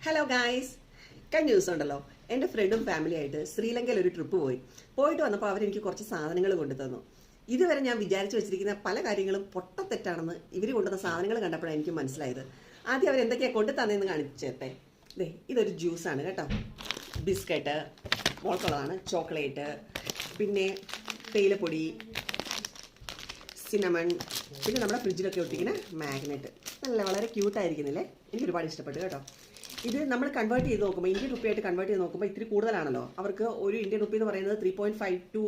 Hello guys, കഴിഞ്ഞ ദിവസം ഉണ്ടല്ലോ എൻ്റെ ഫ്രണ്ടും ഫാമിലിയായിട്ട് ശ്രീലങ്കയിൽ ഒരു ട്രിപ്പ് പോയിട്ട് വന്നപ്പോൾ അവരെനിക്ക് കുറച്ച് സാധനങ്ങൾ കൊണ്ടു തന്നു. ഇതുവരെ ഞാൻ വിചാരിച്ചു വെച്ചിരിക്കുന്ന പല കാര്യങ്ങളും പൊട്ടത്തെറ്റാണെന്ന് ഇവർ കൊണ്ടുവന്ന സാധനങ്ങൾ കണ്ടപ്പോഴാണ് എനിക്ക് മനസ്സിലായത്. ആദ്യം അവരെന്തൊക്കെയാണ് കൊണ്ടു തന്നതെന്ന് കാണിച്ചേട്ടെ. ഇതൊരു ജ്യൂസാണ് കേട്ടോ, ബിസ്ക്കറ്റ്, മോൾക്കുള്ളതാണ്, ചോക്ലേറ്റ്, പിന്നെ തേയിലപ്പൊടി, സിനമൺ, പിന്നെ നമ്മുടെ ഫ്രിഡ്ജിലൊക്കെ ഒട്ടിക്കുന്ന മാഗ്നറ്റ്. വളരെ ക്യൂട്ടായിരിക്കുന്നില്ലേ? എനിക്ക് ഒരുപാട് ഇഷ്ടപ്പെട്ടു കേട്ടോ. ഇത് നമ്മൾ കൺവേർട്ട് ചെയ്ത് നോക്കുമ്പോൾ, ഇന്ത്യൻ റുപ്പിയായിട്ട് കൺവേർട്ട് ചെയ്ത് നോക്കുമ്പോൾ ഇത്തിരി കൂടുതലാണല്ലോ. അവർക്ക് ഒരു ഇന്ത്യൻ റുപ്പി എന്ന് പറയുന്നത് 3.52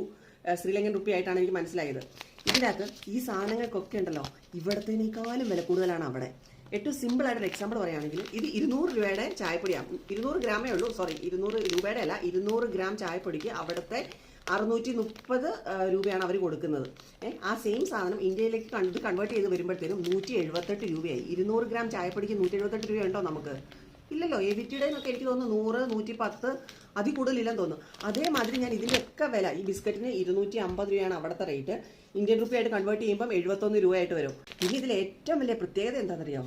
ശ്രീലങ്കൻ റുപ്പി ആയിട്ടാണ് എനിക്ക് മനസ്സിലായത്. ഇതിനകത്ത് ഈ സാധനങ്ങൾക്കൊക്കെ ഉണ്ടല്ലോ ഇവിടത്തേനേക്കാളും വില കൂടുതലാണ് അവിടെ. ഏറ്റവും സിമ്പിളായിട്ടൊരു എക്സാമ്പിൾ പറയുകയാണെങ്കിൽ, ഇത് 200 രൂപയുടെ ചായപ്പൊടിയാണ്. 200 ഗ്രാമേ ഉള്ളൂ, 200 രൂപയുടെ അല്ല, 200 ഗ്രാം ചായപ്പൊടിക്ക് അവിടുത്തെ 630 രൂപയാണ് അവർ കൊടുക്കുന്നത്. ആ സെയിം സാധനം ഇന്ത്യയിലേക്ക് കൺവേർട്ട് ചെയ്ത് വരുമ്പോഴത്തേനും 178 രൂപയായി. 200 ഗ്രാം ചായപ്പൊടിക്ക് 178 രൂപയുണ്ടോ നമുക്ക്? ഇല്ലല്ലോ. എവിറ്റിയുടെ എന്നൊക്കെ എനിക്ക് തോന്നുന്നു 100, 110 അതിൽ കൂടുതലില്ലെന്ന് തോന്നുന്നു. അതേമാതിരി ഞാൻ ഇതിൻ്റെയൊക്കെ വില, ഈ ബിസ്ക്കറ്റിന് 250 രൂപയാണ് അവിടുത്തെ റേറ്റ്. ഇന്ത്യൻ റുപ്പിയായിട്ട് കൺവേർട്ട് ചെയ്യുമ്പം 71 രൂപയായിട്ട് വരും. പിന്നെ ഇതിൽ ഏറ്റവും വലിയ പ്രത്യേകത എന്താണെന്നറിയോ?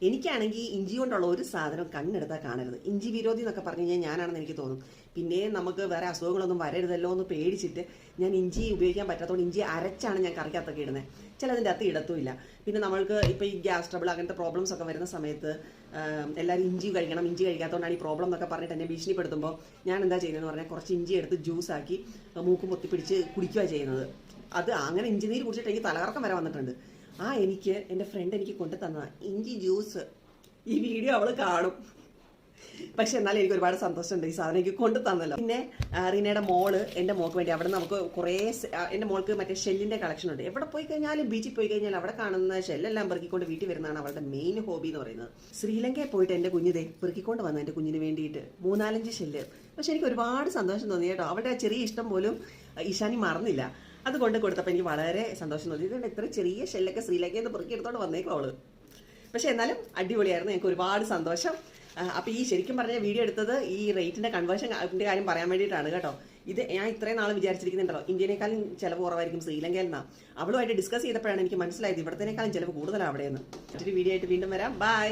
എനിക്കാണെങ്കിൽ ഇഞ്ചി കൊണ്ടുള്ള ഒരു സാധനം കണ്ണെടുത്താൽ കാണരുത്. ഇഞ്ചി വിരോധി എന്നൊക്കെ പറഞ്ഞു കഴിഞ്ഞാൽ ഞാനാണെന്ന് എനിക്ക് തോന്നും. പിന്നെ നമുക്ക് വേറെ അസുഖങ്ങളൊന്നും വരരുതല്ലോ എന്ന് പേടിച്ചിട്ട് ഞാൻ ഇഞ്ചി ഉപയോഗിക്കാൻ പറ്റാത്തതുകൊണ്ട് ഇഞ്ചി അരച്ചാണ് ഞാൻ കറിക്കകത്തൊക്കെ ഇടുന്നത്. ചിലതിൻ്റെ അകത്ത് ഇടത്തുമില്ല. പിന്നെ നമ്മൾക്ക് ഇപ്പോൾ ഈ ഗ്യാസ് ട്രബിൾ അങ്ങനത്തെ പ്രോബ്ലംസ് ഒക്കെ വരുന്ന സമയത്ത് എല്ലാവരും ഇഞ്ചി കഴിക്കണം, ഇഞ്ചി കഴിക്കാത്തതുകൊണ്ടാണ് ഈ പ്രോബ്ലം എന്നൊക്കെ പറഞ്ഞിട്ട് എന്നെ ഭീഷണിപ്പെടുത്തുമ്പോൾ ഞാൻ എന്താ ചെയ്യുന്നതെന്ന് പറഞ്ഞാൽ കുറച്ച് ഇഞ്ചി എടുത്ത് ജ്യൂസാക്കി മൂക്കും പൊത്തിപ്പിടിച്ച് കുടിക്കുക ചെയ്യുന്നത്. അത് അങ്ങനെ ഇഞ്ചി നീര് കുടിച്ചിട്ട് എനിക്ക് തലകറക്കം വരെ വന്നിട്ടുണ്ട്. എനിക്ക് എൻ്റെ ഫ്രണ്ട് എനിക്ക് കൊണ്ടു തന്നതാണ് ഇഞ്ചി ജ്യൂസ്. ഈ വീഡിയോ അവൾ കാണും, പക്ഷെ എന്നാലും എനിക്ക് ഒരുപാട് സന്തോഷമുണ്ട് ഈ സാധനം എനിക്ക് കൊണ്ടു തന്നല്ലോ. പിന്നെ റീനയുടെ മോള് എൻ്റെ മോൾക്ക് വേണ്ടി അവിടെ നമുക്ക് കുറേ, എൻ്റെ മോൾക്ക് മറ്റേ ഷെല്ലിൻ്റെ കളക്ഷൻ ഉണ്ട്. എവിടെ പോയി കഴിഞ്ഞാലും, ബീച്ചിൽ പോയി കഴിഞ്ഞാൽ അവിടെ കാണുന്ന ഷെല്ലെല്ലാം പെറുക്കിക്കൊണ്ട് വീട്ടിൽ വരുന്നതാണ് അവളുടെ മെയിൻ ഹോബി എന്ന് പറയുന്നത്. ശ്രീലങ്കയിൽ പോയിട്ട് എൻ്റെ കുഞ്ഞിതേ പെറുക്കിക്കൊണ്ട് വന്നു എൻ്റെ കുഞ്ഞിന് വേണ്ടിയിട്ട് 3-4 ഷെല്ല്. പക്ഷെ എനിക്ക് ഒരുപാട് സന്തോഷം തോന്നി കേട്ടോ. അവളുടെ ചെറിയ ഇഷ്ടം പോലും ഇഷാനി മറന്നില്ല. അതുകൊണ്ട് കൊടുത്തപ്പോൾ എനിക്ക് വളരെ സന്തോഷം തോന്നി. ഇതുകൊണ്ട് ഇത്ര ചെറിയ ഷെല്ലൊക്കെ ശ്രീലങ്കയിൽ നിന്ന് പെറുക്കി എടുത്തോണ്ട് വന്നേക്കും അവള്. പക്ഷെ എന്നാലും അടിപൊളിയായിരുന്നു, എനിക്ക് ഒരുപാട് സന്തോഷം. അപ്പോൾ ഈ ശരിക്കും പറഞ്ഞ വീഡിയോ എടുത്തത് ഈ റേറ്റിൻ്റെ കൺവേർഷൻ്റെ കാര്യം പറയാൻ വേണ്ടിയിട്ടാണ് കേട്ടോ. ഇത് ഞാൻ ഇത്രയും നാൾ വിചാരിച്ചിരിക്കുന്നുണ്ടല്ലോ ഇന്ത്യനേക്കാളും ചിലവ് കുറവായിരിക്കും ശ്രീലങ്കയിൽ നിന്നാണ്. അവളുമായിട്ട് ഡിസ്കസ് ചെയ്തപ്പോഴാണ് എനിക്ക് മനസ്സിലായത് ഇവിടത്തേനേക്കാളും ചിലവ് കൂടുതലാണ് അവിടെയെന്ന്. മറ്റൊരു വീഡിയോ ആയിട്ട് വീണ്ടും വരാം. ബൈ.